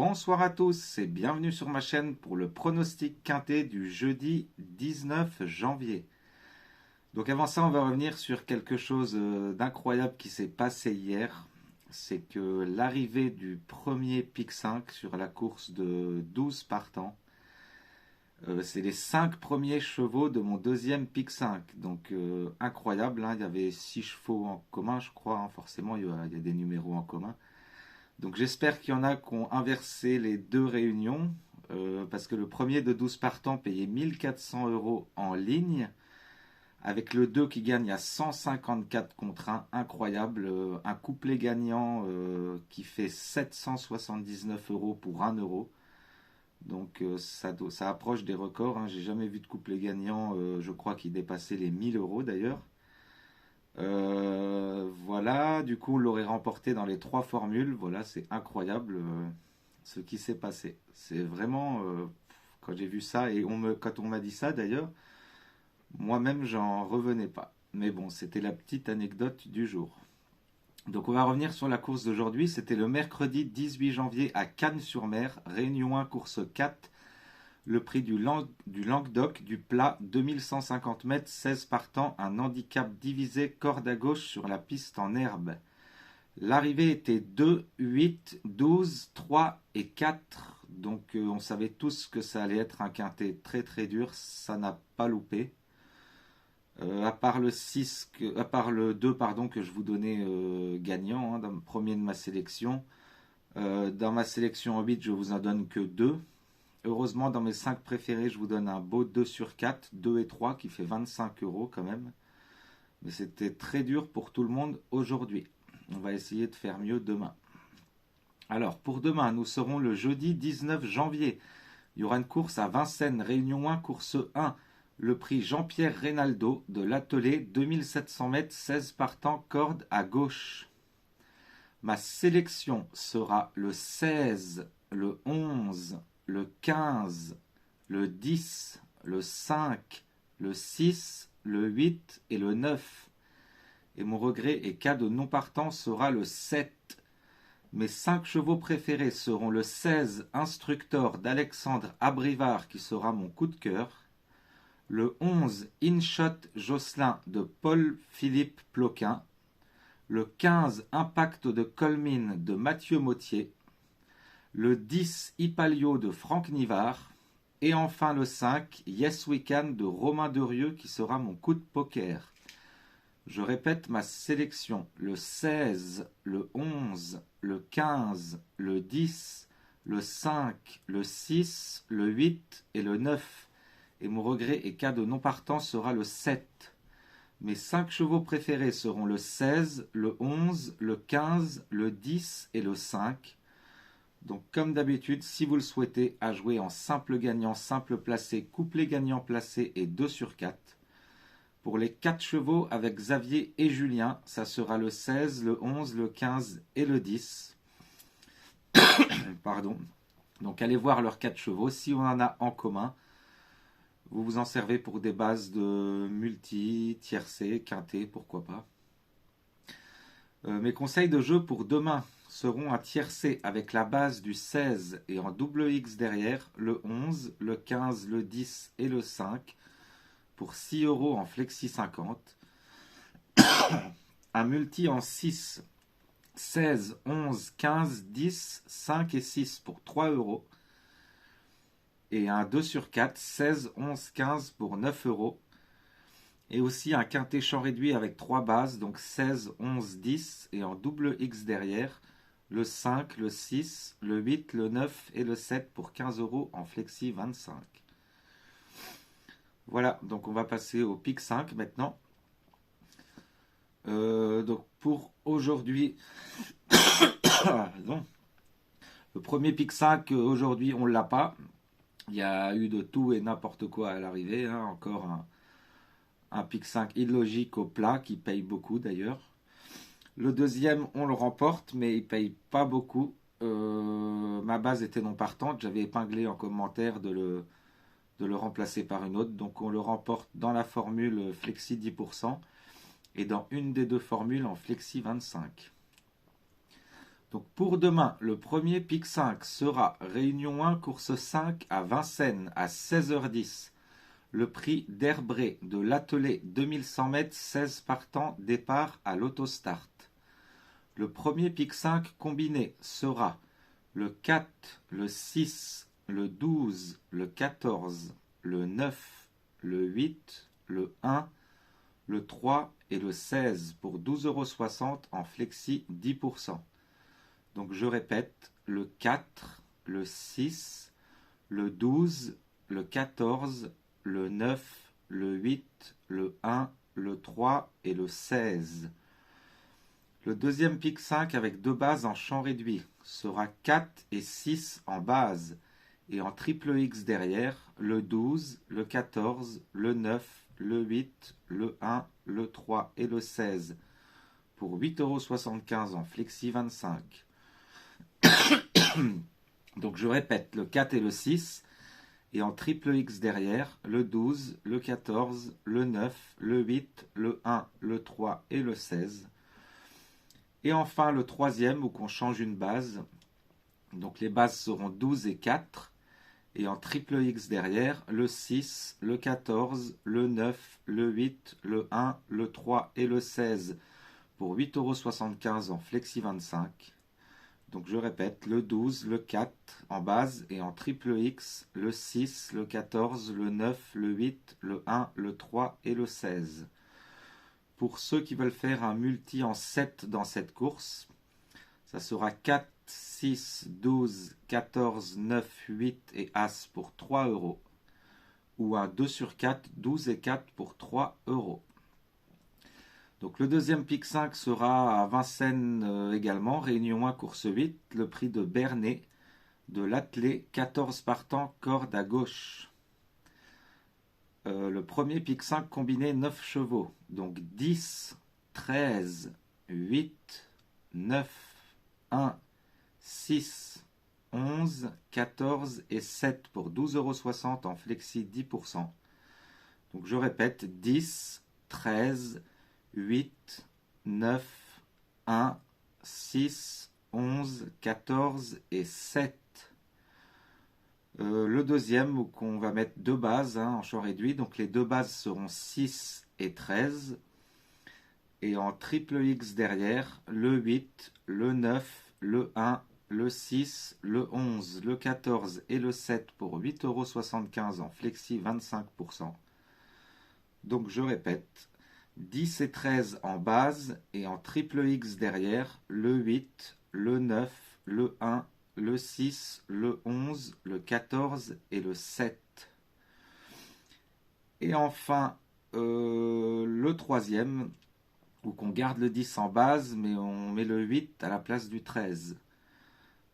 Bonsoir à tous et bienvenue sur ma chaîne pour le pronostic quintet du jeudi 19 janvier. Donc avant ça, on va revenir sur quelque chose d'incroyable qui s'est passé hier. C'est que l'arrivée du premier pic 5 sur la course de 12 partants, c'est les 5 premiers chevaux de mon deuxième pic 5. Donc incroyable, hein. Il y avait 6 chevaux en commun, je crois, hein. Forcément, il y a des numéros en commun. Donc j'espère qu'il y en a qui ont inversé les deux réunions, parce que le premier de 12 partants payait 1 400 € en ligne, avec le 2 qui gagne à 154 contre 1, incroyable, un couplet gagnant qui fait 779 € pour 1 €. Donc ça approche des records, hein. J'ai jamais vu de couplet gagnant, je crois, qui dépassait les 1 000 € d'ailleurs. Voilà, du coup, on l'aurait remporté dans les 3 formules. Voilà, c'est incroyable ce qui s'est passé. C'est vraiment, quand j'ai vu ça, et quand on m'a dit ça d'ailleurs, moi-même, j'en revenais pas. Mais bon, c'était la petite anecdote du jour. Donc, on va revenir sur la course d'aujourd'hui. C'était le mercredi 18 janvier à Cannes-sur-Mer, Réunion 1, course 4. Le prix du Languedoc, du plat, 2150 mètres, 16 partants, un handicap divisé, corde à gauche sur la piste en herbe. L'arrivée était 2, 8, 12, 3 et 4. Donc on savait tous que ça allait être un quintet très très dur, ça n'a pas loupé. À part le 2 pardon, que je vous donnais gagnant, hein, dans le premier de ma sélection. Dans ma sélection en 8, je vous en donne que 2. Heureusement, dans mes 5 préférés, je vous donne un beau 2 sur 4, 2 et 3, qui fait 25 € quand même. Mais c'était très dur pour tout le monde aujourd'hui. On va essayer de faire mieux demain. Alors, pour demain, nous serons le jeudi 19 janvier. Il y aura une course à Vincennes, Réunion 1, course 1. Le prix Jean-Pierre Reynaldo de l'attelé, 2700 mètres, 16 partants, corde à gauche. Ma sélection sera le 16, le 11, le 15, le 10, le 5, le 6, le 8 et le 9. Et mon regret et cas de non partant sera le 7. Mes 5 chevaux préférés seront le 16 Instructor d'Alexandre Abrivard qui sera mon coup de cœur, le 11 Inshot Jocelyn de Paul-Philippe Ploquin, le 15 Impact de Colmine de Mathieu Mottier, le 10 Ipalio de Franck Nivard, et enfin le 5 Yes We Can de Romain Derieux qui sera mon coup de poker. Je répète ma sélection, le 16, le 11, le 15, le 10, le 5, le 6, le 8 et le 9. Et mon regret et cas de non partant sera le 7. Mes 5 chevaux préférés seront le 16, le 11, le 15, le 10 et le 5. Donc comme d'habitude, si vous le souhaitez, à jouer en simple gagnant, simple placé, couplet gagnant placé et 2 sur 4. Pour les 4 chevaux avec Xavier et Julien, ça sera le 16, le 11, le 15 et le 10. Pardon. Donc allez voir leurs 4 chevaux. Si on en a en commun, vous vous en servez pour des bases de multi, tiercé, quintet, pourquoi pas. Mes conseils de jeu pour demain seront un tiercé avec la base du 16 et en double X derrière, le 11, le 15, le 10 et le 5 pour 6 € en flexi 50. Un multi en 6, 16, 11, 15, 10, 5 et 6 pour 3 €. Et un 2 sur 4, 16, 11, 15 pour 9 €. Et aussi un quintet champ réduit avec 3 bases, donc 16, 11, 10 et en double X derrière, le 5, le 6, le 8, le 9 et le 7 pour 15 € en flexi 25. Voilà, donc on va passer au pic 5 maintenant. Donc pour aujourd'hui, le premier pic 5, aujourd'hui on ne l'a pas. Il y a eu de tout et n'importe quoi à l'arrivée, hein. Encore un pic 5 illogique au plat qui paye beaucoup d'ailleurs. Le deuxième, on le remporte, mais il paye pas beaucoup. Ma base était non partante. J'avais épinglé en commentaire de le remplacer par une autre. Donc on le remporte dans la formule Flexi 10% et dans une des deux formules en Flexi 25. Donc pour demain, le premier pic 5 sera Réunion 1, course 5 à Vincennes à 16h10. Le prix d'Herbré de l'attelé 2100 mètres, 16 partants, départ à l'autostart. Le premier pic 5 combiné sera le 4, le 6, le 12, le 14, le 9, le 8, le 1, le 3 et le 16 pour 12,60 € en flexi 10%. Donc je répète, le 4, le 6, le 12, le 14, le 9, le 8, le 1, le 3 et le 16. Le deuxième pic 5 avec deux bases en champ réduit sera 4 et 6 en base et en triple X derrière le 12, le 14, le 9, le 8, le 1, le 3 et le 16 pour 8,75 € en flexi 25. Donc je répète, le 4 et le 6 et en triple X derrière le 12, le 14, le 9, le 8, le 1, le 3 et le 16. Et enfin le troisième où qu'on change une base. Donc les bases seront 12 et 4. Et en triple X derrière, le 6, le 14, le 9, le 8, le 1, le 3 et le 16 pour 8,75 € en flexi 25. Donc je répète, le 12, le 4 en base et en triple X, le 6, le 14, le 9, le 8, le 1, le 3 et le 16. Pour ceux qui veulent faire un multi en 7 dans cette course, ça sera 4, 6, 12, 14, 9, 8 et As pour 3 €. Ou un 2 sur 4, 12 et 4 pour 3 €. Donc le deuxième pic 5 sera à Vincennes également, Réunion 1, course 8, le prix de Bernay, de l'attelé, 14 partants, corde à gauche. Le premier pic 5 combiné 9 chevaux, donc 10, 13, 8, 9, 1, 6, 11, 14 et 7 pour 12,60 € en flexi 10%. Donc je répète, 10, 13, 8, 9, 1, 6, 11, 14 et 7. Le deuxième, où on va mettre deux bases en champ réduit. Donc les deux bases seront 6 et 13. Et en triple X derrière, le 8, le 9, le 1, le 6, le 11, le 14 et le 7 pour 8,75 € en flexi 25%. Donc je répète, 10 et 13 en base et en triple X derrière, le 8, le 9, le 1, le 6, le 11, le 14 et le 7. Et enfin, le troisième, où qu'on garde le 10 en base, mais on met le 8 à la place du 13.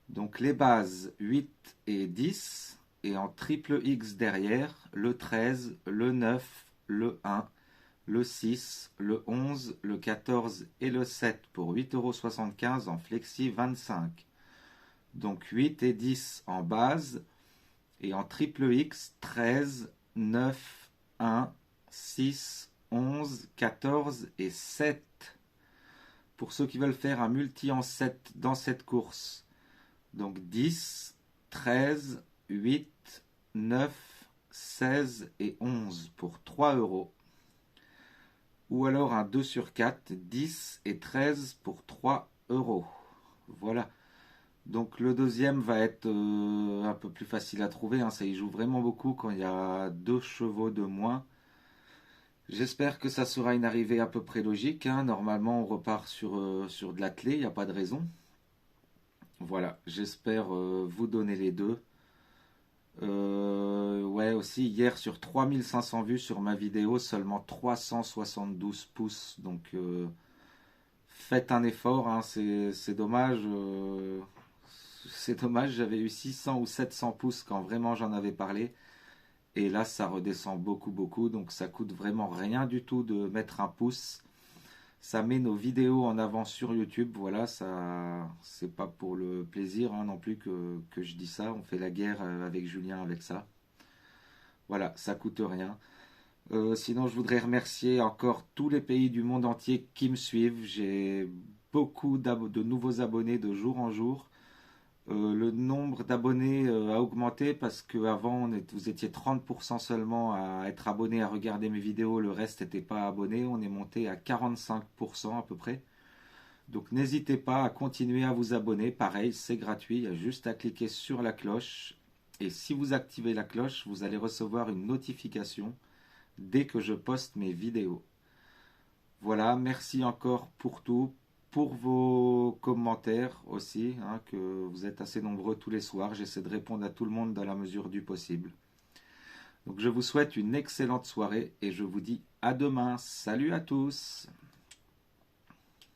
Donc les bases 8 et 10, et en triple X derrière, le 13, le 9, le 1, le 6, le 11, le 14 et le 7 pour 8,75 € en flexi 25. Donc 8 et 10 en base et en triple X 13, 9, 1, 6, 11, 14 et 7. Pour ceux qui veulent faire un multi en 7 dans cette course. Donc 10, 13, 8, 9, 16 et 11 pour 3 €. Ou alors un 2 sur 4, 10 et 13 pour 3 €. Voilà. Donc le deuxième va être un peu plus facile à trouver. Ça y joue vraiment beaucoup quand il y a deux chevaux de moins. J'espère que ça sera une arrivée à peu près logique. Normalement, on repart sur de l'attelé, il n'y a pas de raison. Voilà, j'espère vous donner les deux. Ouais, aussi, hier, sur 3500 vues sur ma vidéo, seulement 372 pouces. Donc, faites un effort, c'est dommage. C'est dommage, j'avais eu 600 ou 700 pouces quand vraiment j'en avais parlé. Et là, ça redescend beaucoup, beaucoup. Donc, ça coûte vraiment rien du tout de mettre un pouce. Ça met nos vidéos en avant sur YouTube. Voilà, ça, c'est pas pour le plaisir non plus que je dis ça. On fait la guerre avec Julien avec ça. Voilà, ça coûte rien. Sinon, je voudrais remercier encore tous les pays du monde entier qui me suivent. J'ai beaucoup de nouveaux abonnés de jour en jour. Le nombre d'abonnés a augmenté parce qu'avant, vous étiez 30% seulement à être abonné, à regarder mes vidéos, le reste n'était pas abonné. On est monté à 45% à peu près. Donc n'hésitez pas à continuer à vous abonner. Pareil, c'est gratuit, il y a juste à cliquer sur la cloche. Et si vous activez la cloche, vous allez recevoir une notification dès que je poste mes vidéos. Voilà, merci encore pour tout, pour vos commentaires aussi, hein, que vous êtes assez nombreux tous les soirs. J'essaie de répondre à tout le monde dans la mesure du possible. Donc je vous souhaite une excellente soirée et je vous dis à demain. Salut à tous!